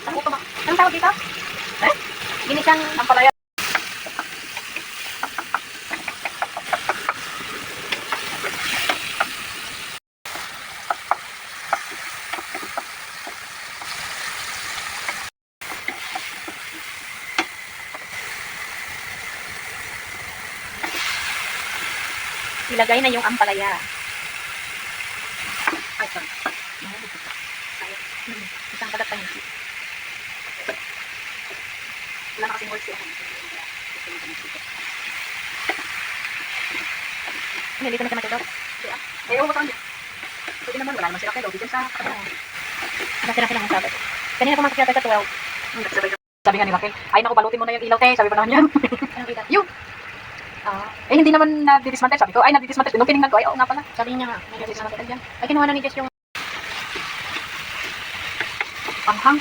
Anong tawag dito? Eh? Ginisang ampalaya. Ilagay na yung ampalaya. Ay, sorry. Isang kagat pa yun. Wala na kasing words yun. Hindi, dito na siya matutog. Eh, oo, matang. Pwede naman, wala naman sila kayo. Dito sa... Kasi na silang sabi. Kanina pumasok siya sa 12. Sabi nga ni Raquel, ay naku, balutin mo na yung ilaw, te. Sabi pa naman yan. Yung! Eh, hindi naman na-dismantle. Sabi ko, ay, na-dismantle. Nung tinignan ko, ay, oo nga pala. Sabi niya nga, may na-dismantle dyan. Ay, kinuha na ni Jess yung... Panghang.